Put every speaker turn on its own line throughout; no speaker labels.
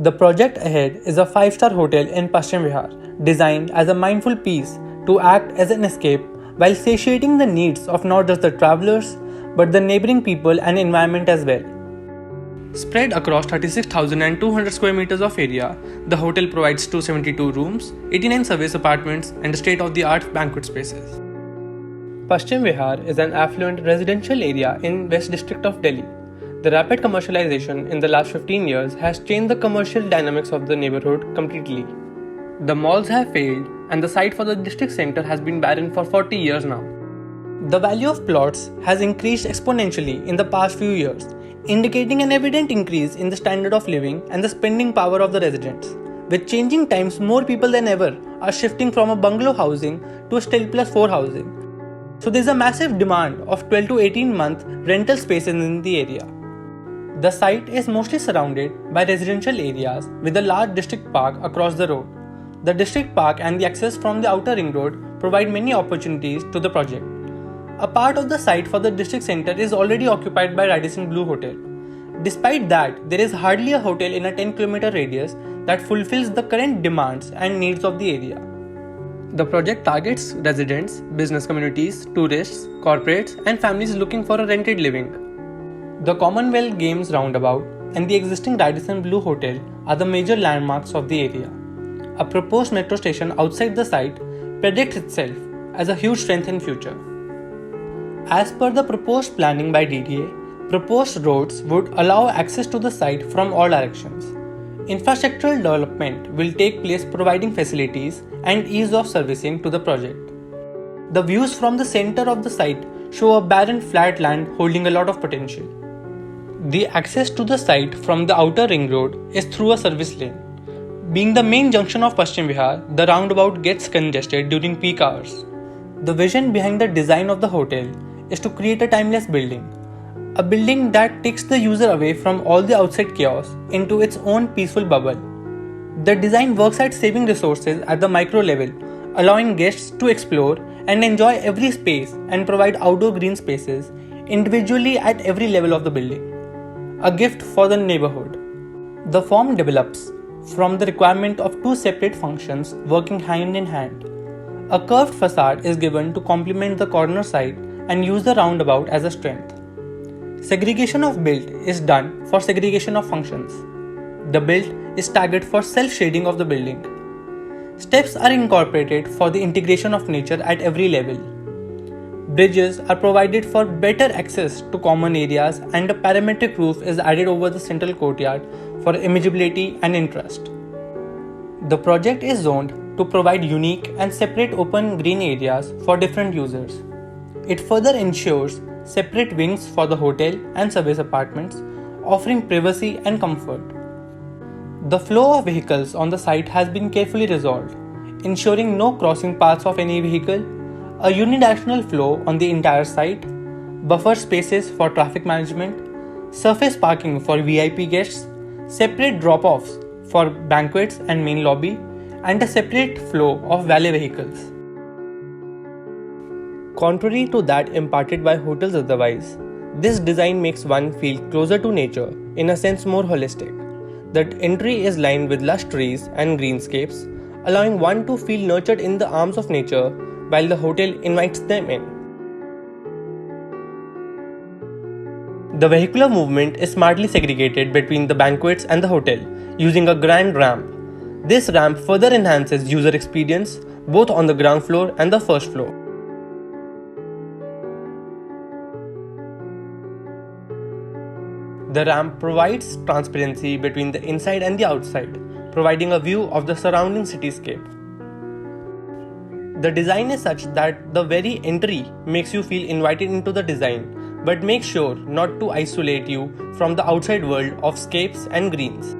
The project ahead is a 5-star hotel in Paschim Vihar, designed as a mindful piece to act as an escape while satiating the needs of not just the travelers but the neighboring people and environment as well. Spread across 36,200 square meters of area, the hotel provides 272 rooms, 89 service apartments, and state-of-the-art banquet spaces. Paschim Vihar is an affluent residential area in West District of Delhi. The rapid commercialization in the last 15 years has changed the commercial dynamics of the neighborhood completely. The malls have failed, and the site for the district center has been barren for 40 years now. The value of plots has increased exponentially in the past few years, indicating an evident increase in the standard of living and the spending power of the residents. With changing times, more people than ever are shifting from a bungalow housing to a still plus 4 housing. So there is a massive demand of 12 to 18 month rental spaces in the area. The site is mostly surrounded by residential areas with a large district park across the road. The district park and the access from the outer ring road provide many opportunities to the project. A part of the site for the district center is already occupied by Radisson Blu Hotel. Despite that, there is hardly a hotel in a 10-kilometer radius that fulfills the current demands and needs of the area. The project targets residents, business communities, tourists, corporates, and families looking for a rented living. The Commonwealth Games roundabout and the existing Radisson Blu Hotel are the major landmarks of the area. A proposed metro station outside the site predicts itself as a huge strength in future. As per the proposed planning by DDA, proposed roads would allow access to the site from all directions. Infrastructural development will take place providing facilities and ease of servicing to the project. The views from the center of the site show a barren flat land holding a lot of potential. The access to the site from the outer ring road is through a service lane. Being the main junction of Paschim Vihar, the roundabout gets congested during peak hours. The vision behind the design of the hotel is to create a timeless building. A building that takes the user away from all the outside chaos into its own peaceful bubble. The design works at saving resources at the micro level, allowing guests to explore and enjoy every space and provide outdoor green spaces individually at every level of the building. A gift for the neighborhood. The form develops from the requirement of two separate functions working hand in hand. A curved facade is given to complement the corner side and use the roundabout as a strength. Segregation of build is done for segregation of functions. The build is staggered for self-shading of the building. Steps are incorporated for the integration of nature at every level. Bridges are provided for better access to common areas, and a parametric roof is added over the central courtyard for imageability and interest. The project is zoned to provide unique and separate open green areas for different users. It further ensures separate wings for the hotel and service apartments, offering privacy and comfort. The flow of vehicles on the site has been carefully resolved, ensuring no crossing paths of any vehicle, a unidirectional flow on the entire site, buffer spaces for traffic management, surface parking for VIP guests, separate drop-offs for banquets and main lobby, and a separate flow of valet vehicles. Contrary to that imparted by hotels otherwise, this design makes one feel closer to nature, in a sense more holistic. The entry is lined with lush trees and greenscapes, allowing one to feel nurtured in the arms of nature while the hotel invites them in. The vehicular movement is smartly segregated between the banquets and the hotel using a grand ramp. This ramp further enhances user experience both on the ground floor and the first floor. The ramp provides transparency between the inside and the outside, providing a view of the surrounding cityscape. The design is such that the very entry makes you feel invited into the design, but make sure not to isolate you from the outside world of scapes and greens.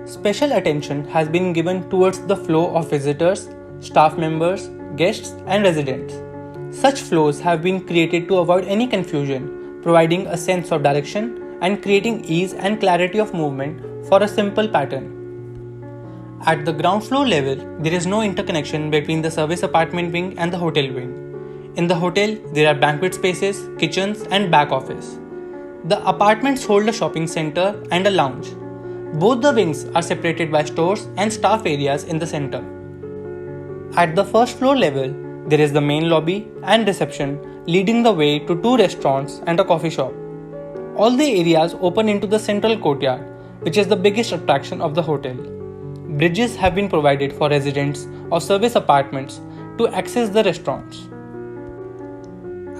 Special attention has been given towards the flow of visitors, staff members, guests, and residents. Such flows have been created to avoid any confusion, providing a sense of direction and creating ease and clarity of movement for a simple pattern. At the ground floor level, there is no interconnection between the service apartment wing and the hotel wing. In the hotel, there are banquet spaces, kitchens, and back office. The apartments hold a shopping center and a lounge. Both the wings are separated by stores and staff areas in the center. At the first floor level, there is the main lobby and reception leading the way to two restaurants and a coffee shop. All the areas open into the central courtyard, which is the biggest attraction of the hotel. Bridges have been provided for residents of service apartments to access the restaurants.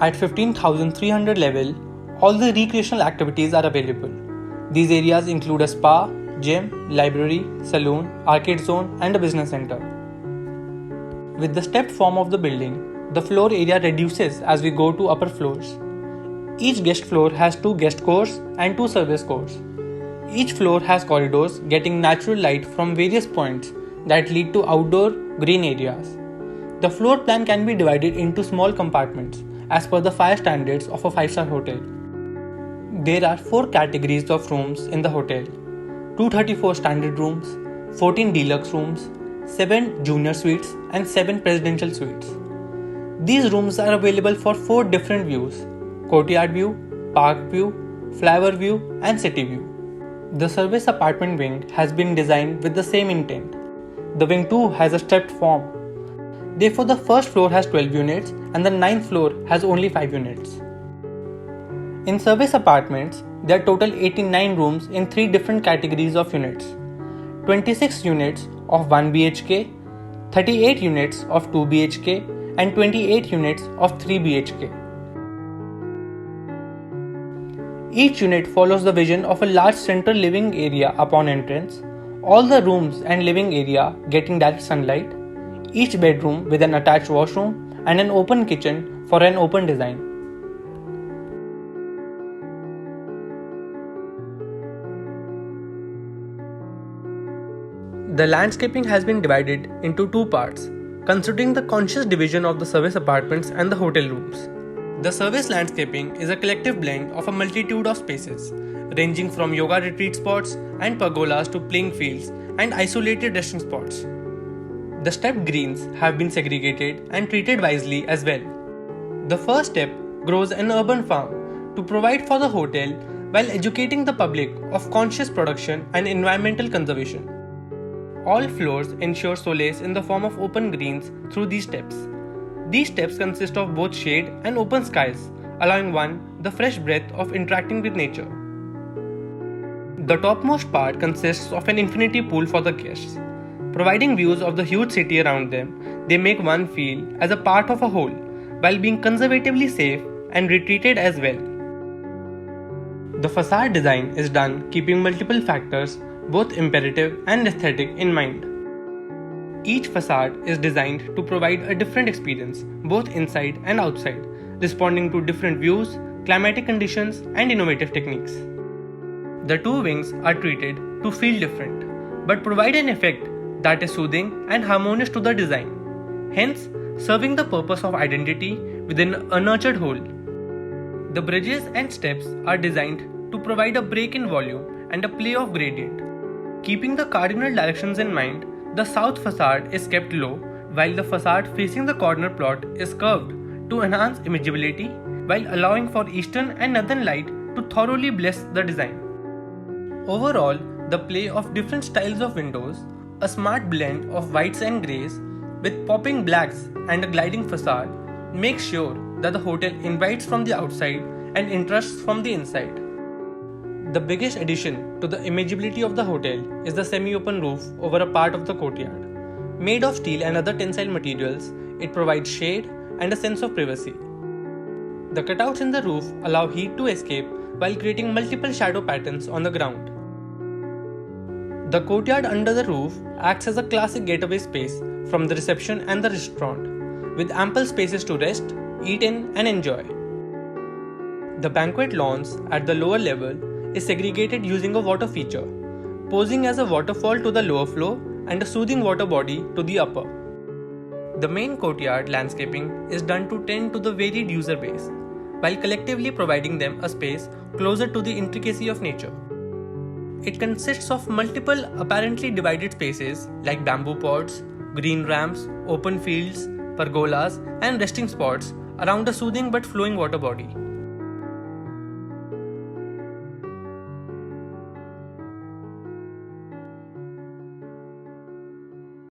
At 15,300 level, all the recreational activities are available. These areas include a spa, gym, library, saloon, arcade zone, and a business center. With the stepped form of the building, the floor area reduces as we go to upper floors. Each guest floor has 2 guest cores and 2 service cores. Each floor has corridors getting natural light from various points that lead to outdoor green areas. The floor plan can be divided into small compartments as per the fire standards of a 5-star hotel. There are 4 categories of rooms in the hotel: 234 standard rooms, 14 deluxe rooms, 7 junior suites, and 7 presidential suites. These rooms are available for 4 different views: courtyard view, park view, flyover view, and city view. The service apartment wing has been designed with the same intent. The wing too has a stepped form. Therefore, the first floor has 12 units and the 9th floor has only 5 units. In service apartments, there are total 89 rooms in 3 different categories of units: 26 units of 1 BHK, 38 units of 2 BHK, and 28 units of 3 BHK. Each unit follows the vision of a large central living area upon entrance, all the rooms and living area getting direct sunlight, each bedroom with an attached washroom and an open kitchen for an open design. The landscaping has been divided into 2 parts, considering the conscious division of the service apartments and the hotel rooms. The service landscaping is a collective blend of a multitude of spaces, ranging from yoga retreat spots and pergolas to playing fields and isolated resting spots. The stepped greens have been segregated and treated wisely as well. The first step grows an urban farm to provide for the hotel while educating the public of conscious production and environmental conservation. All floors ensure solace in the form of open greens through these steps. These steps consist of both shade and open skies, allowing one the fresh breath of interacting with nature. The topmost part consists of an infinity pool for the guests. Providing views of the huge city around them, they make one feel as a part of a whole, while being conservatively safe and retreated as well. The facade design is done keeping multiple factors, both imperative and aesthetic, in mind. Each facade is designed to provide a different experience, both inside and outside, responding to different views, climatic conditions, and innovative techniques. The 2 wings are treated to feel different, but provide an effect that is soothing and harmonious to the design, hence serving the purpose of identity within a nurtured whole. The bridges and steps are designed to provide a break in volume and a play of gradient. Keeping the cardinal directions in mind, the south facade is kept low, while the facade facing the corner plot is curved to enhance imageability while allowing for eastern and northern light to thoroughly bless the design. Overall, the play of different styles of windows, a smart blend of whites and greys with popping blacks and a gliding facade makes sure that the hotel invites from the outside and interests from the inside. The biggest addition to the imageability of the hotel is the semi-open roof over a part of the courtyard. Made of steel and other tensile materials, it provides shade and a sense of privacy. The cutouts in the roof allow heat to escape while creating multiple shadow patterns on the ground. The courtyard under the roof acts as a classic getaway space from the reception and the restaurant, with ample spaces to rest, eat in, and enjoy. The banquet lawns at the lower level is segregated using a water feature, posing as a waterfall to the lower floor and a soothing water body to the upper. The main courtyard landscaping is done to tend to the varied user base, while collectively providing them a space closer to the intricacy of nature. It consists of multiple apparently divided spaces like bamboo pods, green ramps, open fields, pergolas, and resting spots around a soothing but flowing water body.